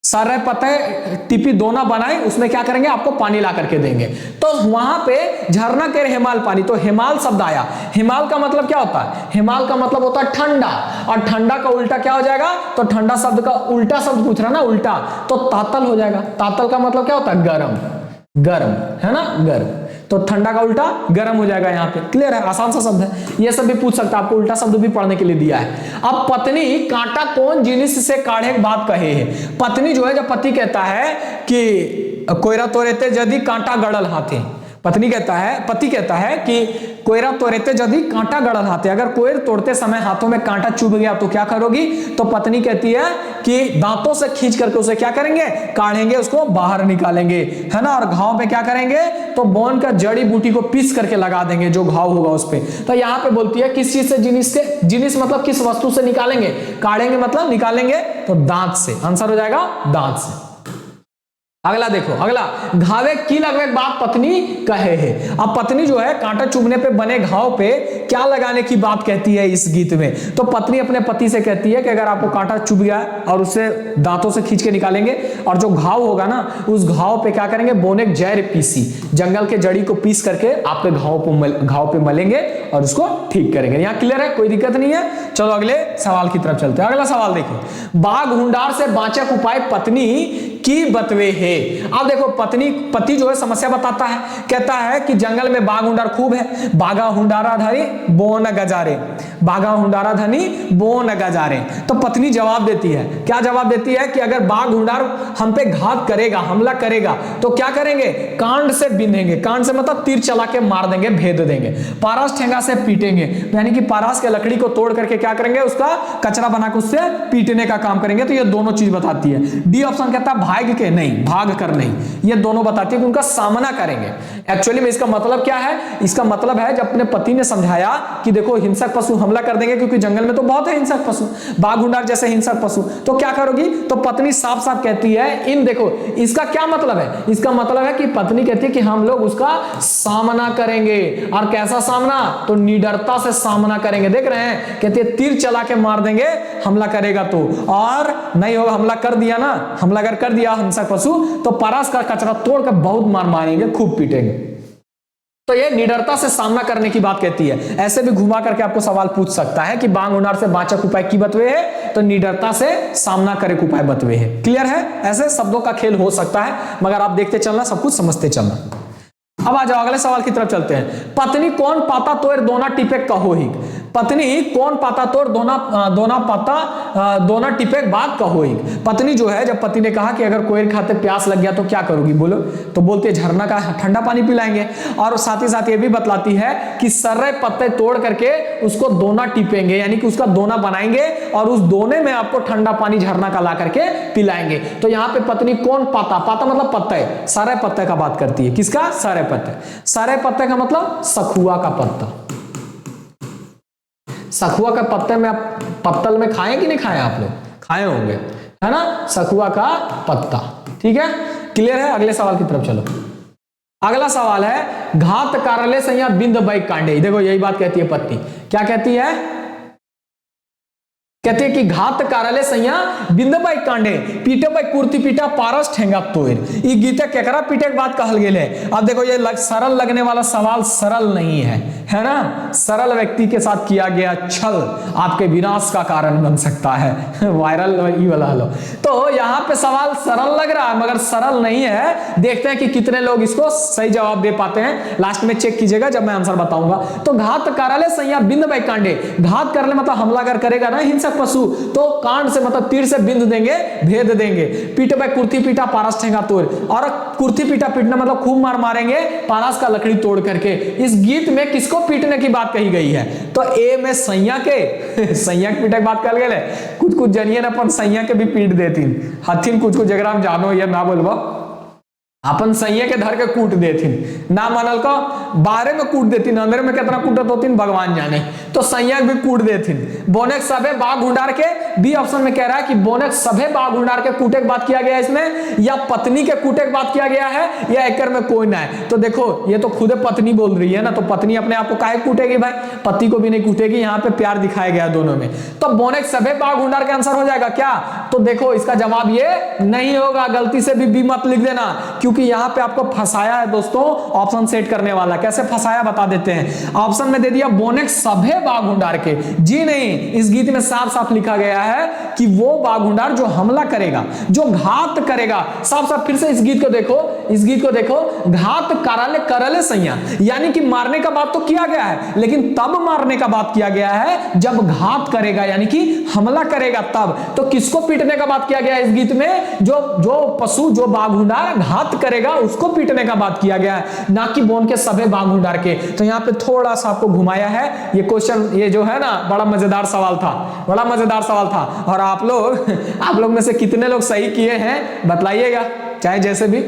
सारे पत्ते टिपी दोना बनाए, उसमें क्या करेंगे? आपको पानी ला करके देंगे। तो वहां पे झरना के हेमाल पानी, तो हेमाल शब्द आया। हेमाल का मतलब क्या होता है? हेमाल का मतलब होता है ठंडा, और ठंडा का उल्टा क्या हो जाएगा? तो ठंडा शब्द का उल्टा शब्द पूछ रहा ना, उल्टा, तो तातल हो जाएगा। तातल का मतलब क्या होता है? गर्म, गर्म, है ना, गर्म। तो ठंडा का उल्टा गर्म हो जाएगा। यहाँ पे क्लियर है, आसान सा शब्द है, ये सब भी पूछ सकता है, आपको उल्टा शब्द भी पढ़ने के लिए दिया है। अब पत्नी कांटा कौन जिनिस से काढ़े बात कहे है। पत्नी जो है, जब पति कहता है कि कोयरा तोड़ते यदि कांटा गड़ल हाथे, पति कहता है कि कोयरा तोड़ते यदि कांटा गड़ल हाथे, अगर कोयर तोड़ते समय हाथों में कांटा चुभ गया तो क्या करोगी? तो पत्नी कहती है कि दांतों से खींच करके उसे क्या करेंगे? काढ़ेंगे, उसको बाहर निकालेंगे, है ना। और घाव पे क्या करेंगे? तो बोन का जड़ी बूटी को पीस करके लगा देंगे, जो घाव होगा उस पे। तो यहाँ पे बोलती है किस चीज से? जिनिस से। जिनिस मतलब किस वस्तु से निकालेंगे? काढ़ेंगे मतलब निकालेंगे, तो दांत से। आंसर हो जाएगा दांत से। अगला देखो, अगला घावे की लगवे बात पत्नी कहे है। अब पत्नी जो है कांटा चुभने पे बने घाव पे क्या लगाने की बात कहती है इस गीत में? तो पत्नी अपने पति से कहती है कि अगर आपको कांटा चुभ गया और उसे दांतों से खींच के निकालेंगे, और जो घाव होगा ना, उस घाव पे क्या करेंगे? बोने जैर पीसी, जंगल के जड़ी को पीस करके आपके घाव पे मलेंगे और उसको ठीक करेंगे। यहाँ क्लियर है, कोई दिक्कत नहीं है। चलो अगले सवाल की तरफ चलते हैं। अगला सवाल देखो, बाघ हुंडार से बाचक उपाय पत्नी की बतवे है। अब देखो, पति जो है समस्या बताता है, कहता है कि जंगल में बाघ हुंडार खूब है, बाघा हुंडारा धरी बोन गजारे, बाघा हुंडारा धनी बोन गजारे। तो पत्नी जवाब देती है, क्या जवाब देती है? कि अगर बाघ हुंडार हम पे घात करेगा, हमला करेगा, तो क्या करेंगे? कांड से बिंधेंगे, कांड से मतलब तीर चला के मार देंगे, भेद देंगे। पारस ठेंगा से पीटेंगे, यानी कि पारस के लकड़ी को तोड़ करके क्या करेंगे? उसका कचरा बनाकर उससे पीटने का काम करेंगे। तो ये दोनों चीज बताती है। डी ऑप्शन कहता है भाग के नहीं, भाग कर नहीं, ये दोनों बताती है कि उनका सामना करेंगे। एक्चुअली में इसका मतलब क्या है? इसका मतलब है जब अपने पति ने समझाया कि देखो हिंसक पशु हमला कर देंगे, क्योंकि जंगल में तो बहुत है हिंसक पशु, बाघ हुंडार जैसे हिंसक पशु, तो क्या करोगी? तो पत्नी साफ साफ कहती है इन, देखो इसका क्या मतलब है? इसका मतलब है कि पत्नी कहती है कि हम लोग उसका सामना करेंगे। और कैसा सामना? तो निडरता से सामना करेंगे। देख रहे हैं, कहती है तीर चला के मार देंगे हमला करेगा तो, और नहीं होगा हमला कर दिया ना, हमला अगर कर दिया हिंसक पशु, तो पारस का कचरा तोड़ कर बहुत मार मारेंगे, खूब पीटेंगे। तो ये निडरता से सामना करने की बात कहती है। ऐसे भी घुमा करके आपको सवाल पूछ सकता है कि बाघ हुंडार से बाचक उपाय की बतवे है, तो निडरता से सामना करे उपाय बतवे है। क्लियर है? ऐसे शब्दों का खेल हो सकता है, मगर आप देखते चलना, सब कुछ समझते चलना। अब आ जाओ अगले सवाल की तरफ चलते हैं। पत्नी कौन पाता तोड़ दोना टिपे कहो ही। पत्नी कौन पाता तोड़ दोना टिपे बात कहो ही। पत्नी जो है, जब पति ने कहा कि अगर कोयल खाते प्यास लग गया तो क्या करोगी, बोलो, तो बोलते झरना का ठंडा पानी पिलाएंगे। और साथ ही साथ ये भी बतलाती है कि सर्रे पत्ते तोड़ करके उसको दोना टिपेंगे, यानी कि उसका दोना बनाएंगे और उस दोने में आपको ठंडा पानी झरना का ला करके पिलाएंगे। तो यहाँ पे पत्नी कौन पाता, पाता मतलब पत्ते, सारे पत्ते का बात करती है। किसका? सारे पत्ते। सारे पत्ते का मतलब सखुआ का पत्ता। सखुआ का पत्ते में आप पत्तल में खाए कि नहीं खाए? आप लोग खाए होंगे, है ना, सखुआ का पत्ता। ठीक है, क्लियर है? अगले सवाल की तरफ चलो। अगला सवाल है, घात कारले सैया बिंद बैक कांडे। देखो यही बात कहती है पत्नी, क्या कहती है? कहते हैं कि घात कारले सैया बिंद बाई कांडे पीटे बाई कुर्ती पीटा पारस ठेंगा तोड़। ई गीता केकरा पीटे के बात कहल गेल है। अब देखो ये सरल लगने वाला सवाल सरल नहीं है ना। सरल व्यक्ति के साथ किया गया छल आपके विनाश का कारण बन सकता है। वायरल ई वाला लो। तो यहाँ पे सवाल सरल लग रहा है मगर सरल नहीं है। देखते हैं कि कितने लोग इसको सही जवाब दे पाते हैं। लास्ट में चेक कीजिएगा जब मैं आंसर बताऊंगा। तो घात कारले सैया बिंद बाई कांडे, घात करले मतलब हमला अगर करेगा ना हिंसक हिंसक पशु तो कांड से मतलब तीर से बिंद देंगे, भेद देंगे। पीटे भाई कुर्ती पीटा पारस ठेंगा तोड़, और कुर्ती पीटा पीटना मतलब खूब मार मारेंगे पारस का लकड़ी तोड़ करके। इस गीत में किसको पीटने की बात कही गई है? तो ए में सैया के सैया के पीटे की बात कर गए। कुछ कुछ जनिए न अपन सैया के भी पीट देतीन हथिन, कुछ कुछ जगह जानो या ना बोलबो अपन सैया के धर के कूट देथिन, ना मानल को बाहरे में कूट देथिन, अंदर में कितना कूटत होतीन भगवान जाने, तो सैया भी कूट देथिन। बोने सभे बाघ हुंडार के, बी ऑप्शन में कह रहा है कि बोने सभे बाघ हुंडार के कूटे की बात किया गया है इसमें, या पत्नी के कूटे की बात किया गया है, या एकर में कोई ना है। तो देखो ये तो खुद पत्नी बोल रही है ना, तो पत्नी अपने आप को काहे कूटेगी भाई, पति को भी नहीं कूटेगी। यहाँ पे प्यार दिखाया गया दोनों में। तो बोने सभे बाघ हुंडार के आंसर हो जाएगा क्या? तो देखो इसका जवाब ये नहीं होगा, गलती से भी मत लिख देना, क्योंकि यहां पे आपको फंसाया है दोस्तों ऑप्शन सेट करने वाला। कैसे फंसाया बता देते हैं। ऑप्शन में दे दिया बोनेक सभे बाघ हुंडार के, जी नहीं, इस गीत में साफ साफ लिखा गया है कि वो बाघ हुंडार जो हमला करेगा, जो घात करेगा। साफ साफ फिर से इस गीत को देखो, इस गीत को देखो, घात करले करले सैया, यानी कि मारने का बात तो किया गया है, लेकिन तब मारने का बात किया गया है जब घात करेगा, यानी कि हमला करेगा तब। तो किसको पीटने का बात किया गया है इस गीत में? जो पशु, जो बाघ हुंडार घात करेगा उसको पीटने का बात किया गया है, ना कि बोन के सभे बाघ हुंडार के। तो यहां पे थोड़ा सा आपको घुमाया है। ये क्वेश्चन, ये जो है ना, बड़ा मजेदार सवाल था, बड़ा मजेदार सवाल था। और आप लोग में से कितने लोग सही किए हैं बतलाइएगा, चाहे जैसे भी।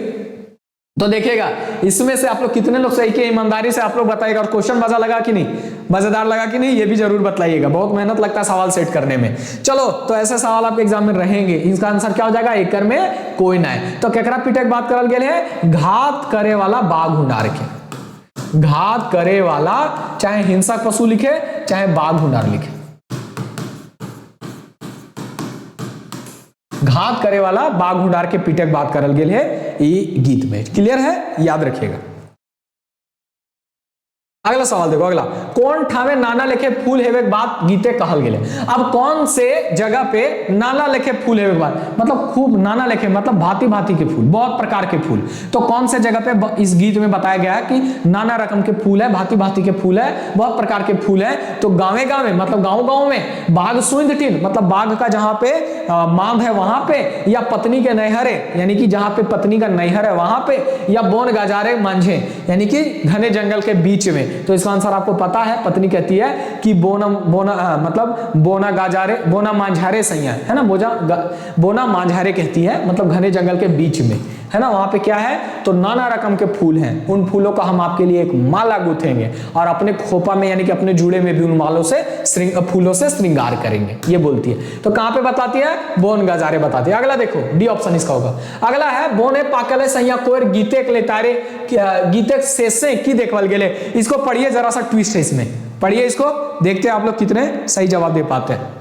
तो देखिएगा इसमें से आप लोग कितने लोग सही किए, ईमानदारी से आप लोग बताइएगा। और क्वेश्चन मजा लगा कि नहीं, मजेदार लगा कि नहीं, ये भी जरूर बतलाइएगा। बहुत मेहनत लगता है सवाल सेट करने में। चलो, तो ऐसे सवाल आपके एग्जाम में रहेंगे। इसका आंसर क्या हो जाएगा? एकर में कोई ना है। तो केकरा पीटे की बात करल गया है? घात करे वाला बाघ हुंडार के। घात करे वाला, चाहे हिंसक पशु लिखे चाहे बाघ हुंडार लिखे, घात करे वाला बाघ हुंडार के पीटे की बात करल गेल है ये गीत में। क्लियर है? याद रखिएगा। अगला सवाल देखो, अगला, कौन ठावे नाना लेखे फूल हेवे के बात गीते कहल गेले। अब कौन से जगह पे नाना लेखे फूल हेवे के बात, मतलब खूब नाना लेखे मतलब भांति भांति के फूल, बहुत प्रकार के फूल। तो कौन से जगह पे इस गीत में बताया गया है कि नाना रकम के फूल है, भांति भांति के फूल है, बहुत प्रकार के फूल है। तो गाँवे गाँवे मतलब गाँव में, बाघ सुंद टीन मतलब बाघ का जहां पे मांग है वहां पे, या पत्नी के नैहरे यानी कि जहां पे पत्नी का नैहर है वहां पे, या बोन गजारे मांझे यानी कि घने जंगल के बीच में। तो इसका आंसर आपको पता है, पत्नी कहती है कि मतलब बोना गाजारे, बोना मांझारे सैया है ना, बोना मांझारे कहती है मतलब घने जंगल के बीच में, है ना। वहां पे क्या है? तो नाना रकम के फूल हैं। उन फूलों का हम आपके लिए एक माला गूंथेंगे और अपने खोपा में यानी कि अपने जूड़े में भी उन मालों से फूलों से श्रृंगार करेंगे, ये बोलती है। तो कहां पे बताती है? बोन गजारे बताती है। अगला देखो, डी ऑप्शन इसका होगा। अगला है बोने पाकले सैया कोर गीते के लेतारे, गीते शेषे की देखवल गेले। इसको पढ़िए, जरा सा ट्विस्ट है इसमें, पढ़िए इसको, देखते हैं आप लोग कितने सही जवाब दे पाते हैं।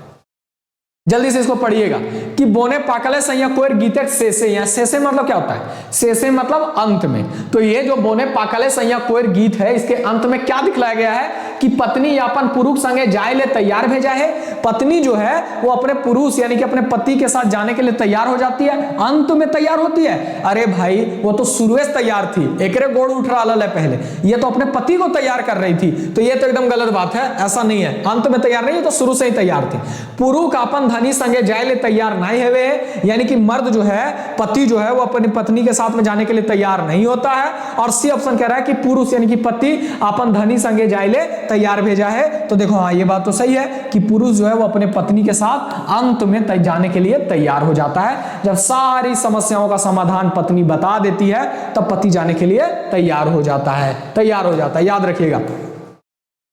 जल्दी से इसको पढ़िएगा कि बोने पाकले सैया कोर गीते शेषे, या शेषे मतलब क्या होता है? शेषे मतलब अंत में। तो ये जो बोने पाकले सैया कोर गीत है, इसके अंत में क्या दिखलाया गया है कि पत्नी यापन पुरुष संगे जाए ले तैयार भेजा है। पत्नी जो है वो अपने पुरुष यानी कि अपने पति के साथ जाने के लिए तैयार हो जाती है, अंत में तैयार होती है। अरे भाई वो तो शुरू से तैयार थी, एकरे गोड़ उठ रहा है पहले, ये तो अपने पति को तैयार कर रही थी। तो ये तो एकदम गलत बात है, ऐसा नहीं है, अंत में तैयार नहीं, तो शुरू से ही तैयार थी। पुरुष अपन धनी संगे जाए ले तैयार नहीं है, यानी कि मर्द जो है, पति जो है वो अपनी पत्नी के साथ में जाने के लिए तैयार नहीं होता है। और सी ऑप्शन कह रहा है कि पुरुष यानी कि पति अपन धनी संगे जाए ले तैयार भेजा है। तो देखो हाँ, ये बात तो सही है कि पुरुष जो है वो अपने पत्नी के साथ अंत में जाने के लिए तैयार हो जाता है। जब सारी समस्याओं का समाधान पत्नी बता देती है तब पति जाने के लिए तैयार हो जाता है, तैयार हो जाता है, याद रखिएगा।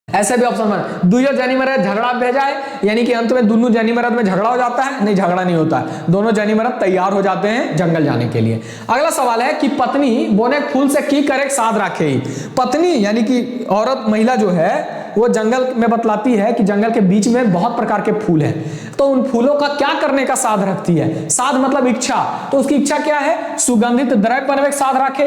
ऐसे भी ऑप्शन में दुयो जनी मरद झगड़ा भेजा है, यानी कि अंत में दोनों जनी मरद में झगड़ा हो जाता है, नहीं झगड़ा नहीं होता है, दोनों जनी मरद तैयार हो जाते हैं जंगल जाने के लिए। अगला सवाल है कि पत्नी बोने फूल से की करे साथ रखे। पत्नी यानी कि औरत, महिला जो है वो जंगल में बतलाती है कि जंगल के बीच में बहुत प्रकार के फूल हैं, तो उन फूलों का क्या करने का साध रखती है। साध मतलब इच्छा, तो उसकी इच्छा क्या है? सुगंधित द्रव्य बनने का साध रखे,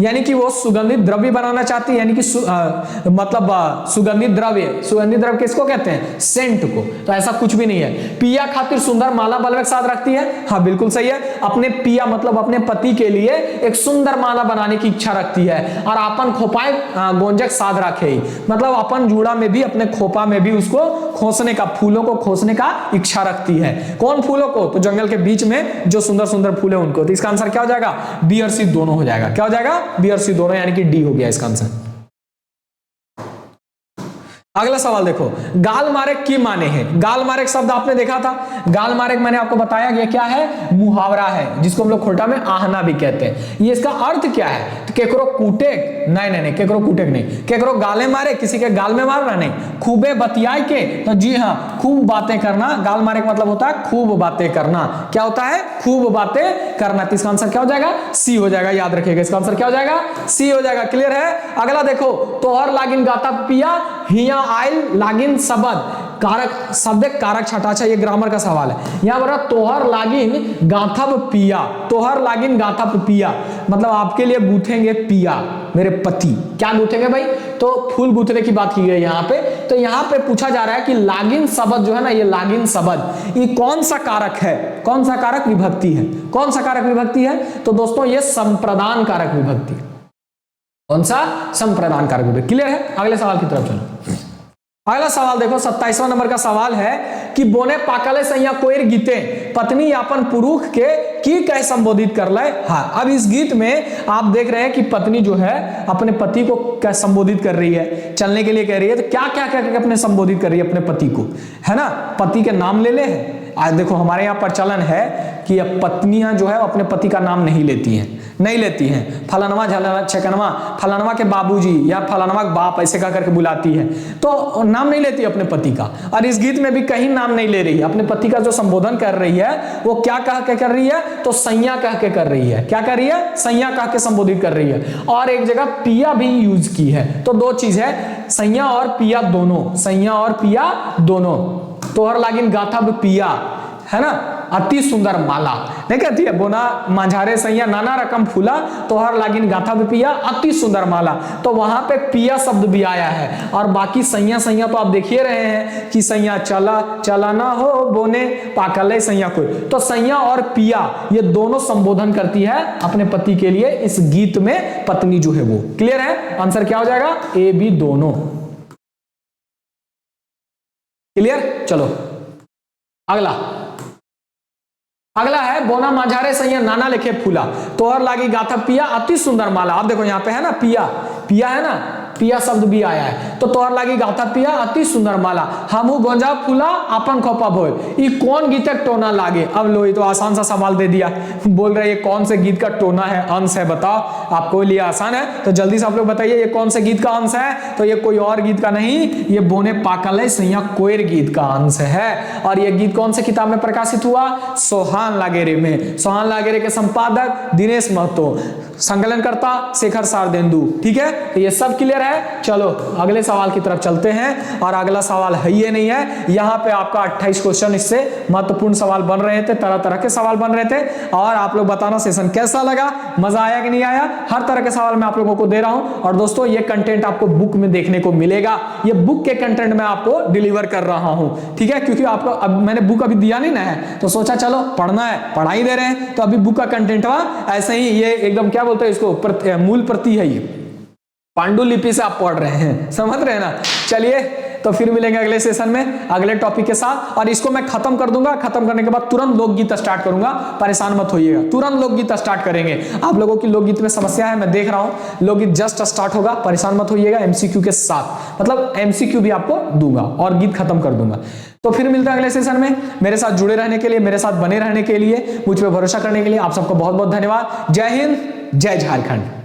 यानी कि वो सुगंधित द्रव्य बनाना चाहती है, यानी कि मतलब सुगंधित द्रव्य, सुगंधित द्रव्य किसको कहते हैं? सेंट को। तो ऐसा कुछ भी नहीं है। पिया खातिर सुंदर माला बलवे के साथ रखती है, हाँ बिल्कुल सही है। अपने पिया मतलब अपने पति के लिए एक सुंदर माला बनाने की इच्छा रखती है। और अपन खोपाए गोंजक साध रखे, मतलब अपन जुड़ा गोला में भी, अपने खोपा में भी उसको खोसने का, फूलों को खोसने का इच्छा रखती है। कौन फूलों को? तो जंगल के बीच में जो सुंदर सुंदर फूल है उनको। तो इसका आंसर क्या हो जाएगा? बी और सी दोनों हो जाएगा। क्या हो जाएगा? बी और सी दोनों, यानी कि डी हो गया इसका आंसर। अगला सवाल देखो, गाल मारेक की माने हैं। गाल मारेक शब्द आपने देखा था। गाल मारेक मैंने आपको बताया कि क्या है? मुहावरा है, जिसको हम लोग खोटा में आहना भी कहते हैं। ये इसका अर्थ क्या है? तो केकरो कूटेक, नहीं, केकरो कूटेक नहीं, केकरो गाले मारे, किसी के गाल में मारना नहीं। खूबे बतियाई के, तो जी हाँ, खूब बातें करना। गाल मारेक मतलब होता है खूब बातें करना। क्या होता है? खूब बातें करना। तो इसका आंसर क्या हो जाएगा? सी हो जाएगा। याद रखिएगा, इसका आंसर क्या हो जाएगा? सी हो जाएगा। क्लियर है? अगला देखो, तोहर लागिन गाता पिया हिया आइल लागिन सबद, कारक शब्द कारक छटा। अच्छा, ये ग्रामर का सवाल है। यहां पर तोहर लागिन गाथब पिया, तोहर लागिन गाथब पिया मतलब आपके लिए गूथेंगे पिया, मेरे पति। क्या गूथेंगे भाई? तो फूल गूथने की बात की गई यहाँ पे। तो यहाँ पे पूछा जा रहा है कि लागिन शब्द जो है ना, ये लागिन शब्द ये कौन सा कारक है? कौन सा कारक विभक्ति है? कौन सा कारक विभक्ति है? तो दोस्तों ये संप्रदान कारक विभक्ति। कौन सा? संप्रदान कारक विभक्ति। क्लियर है? अगले सवाल की तरफ चलो। अगला सवाल देखो, 27वां नंबर का सवाल है कि बोने पाकले सैया कोयर गीते पत्नी यापन पुरुष के की कह संबोधित कर ले। हाँ, अब इस गीत में आप देख रहे हैं कि पत्नी जो है अपने पति को क्या संबोधित कर रही है, चलने के लिए कह रही है। तो क्या क्या करके अपने संबोधित कर रही है अपने पति को, है ना? पति के नाम ले हैं। आज देखो हमारे यहाँ प्रचलन है कि अब पत्नियां जो है अपने पति का नाम नहीं लेती हैं, फलानवा झलाना छकनवा, फलानवा के बाबूजी या फलानवा के बाप ऐसे कह करके बुलाती है, तो नाम नहीं लेती अपने पति का। और इस गीत में भी कहीं नाम नहीं ले रही है, अपने पति का जो संबोधन कर रही है वो क्या कह के कर रही है? तो सैया कह के कर रही है। क्या कर रही है? सैया कह के संबोधित कर रही है। और एक जगह पिया भी यूज की है। तो दो चीज है, सैया और पिया दोनों, सैया और पिया दोनों। तोहर लागिन गाथा पिया, है ना, अति सुंदर माला नहीं कहती है? बोना माझारे सैया नाना रकम फूला, तोहर लागिन गाथा पिया अति सुंदर माला। तो वहां पे पिया शब्द भी आया है। और बाकी सैया सैया तो आप देखिए रहे हैं कि सैया चला चला ना हो बोने पाकले सैया कोई। तो सैया और पिया ये दोनों संबोधन करती है अपने पति के लिए इस गीत में पत्नी जो है वो। क्लियर है? आंसर क्या हो जाएगा? ए बी दोनों। क्लियर? चलो अगला है बोना माझारे सैया नाना लिखे फूला, तोहर लागी गाथा पिया अति सुंदर माला। आप देखो यहाँ पे है ना पिया है ना, पिया शब्द भी आया है। तो तोहर लागी गाथा पिया अति सुंदर माला, हमू गोंजा फूला अपन खोपा भोय, ये कौन गीत टोना लागे। अब लो, ये तो आसान सा सवाल दे दिया। बोल रहे ये कौन से गीत का टोना है, अंश है, बताओ। आपको लिए आसान है तो जल्दी से आप लोग बताइए ये कौन से गीत का अंश है। तो ये कोई और गीत का नहीं, ये बोने पाकले सैया कोयर गीत का अंश है। और ये गीत कौन से किताब में प्रकाशित हुआ? सोहान लागेरे में। सोहान लागेरे के संपादक दिनेश महतो, संकलनकर्ता शेखर शारदेंदु। ठीक है, तो ये सब क्लियर है। चलो अगले सवाल की तरफ चलते हैं। और अगला सवाल है ये नहीं है, यहाँ पे आपका 28 क्वेश्चन इससे महत्वपूर्ण सवाल बन रहे थे, तरह तरह के सवाल बन रहे थे। और आप लोग बताना सेशन कैसा लगा, मजा आया कि नहीं आया। हर तरह के सवाल मैं आप लोगों को दे रहा हूं। और दोस्तों ये कंटेंट आपको बुक में देखने को मिलेगा, ये बुक के कंटेंट में आपको डिलीवर कर रहा हूं। ठीक है, क्योंकि आपको अब मैंने बुक अभी दिया नहीं ना है, तो सोचा चलो पढ़ना है, पढ़ाई दे रहे हैं, तो अभी बुक का कंटेंट हुआ ऐसे ही। ये एकदम क्या बोलते हैं इसको, मूल प्रति है, ये पांडुलिपि से आप पढ़ रहे हैं, समझ रहे हैं ना। चलिए तो फिर मिलेंगे अगले सेशन में अगले टॉपिक के साथ। और इसको मैं खत्म कर दूंगा, खत्म करने के बाद तुरंत लोकगीत स्टार्ट करूंगा, परेशान मत होइएगा, तुरंत लोकगीत स्टार्ट करेंगे। आप लोगों की लोकगीत में समस्या है, मैं देख रहा हूं। लोकगीत जस्ट स्टार्ट होगा, परेशान मत होइएगा, एमसीक्यू के साथ, मतलब एमसीक्यू भी आपको दूंगा और गीत खत्म कर दूंगा। तो फिर मिलता है अगले सेशन में। मेरे साथ जुड़े रहने के लिए, मेरे साथ बने रहने के लिए, मुझ पर भरोसा करने के लिए आप सबको बहुत बहुत धन्यवाद। जय हिंद, जय झारखंड।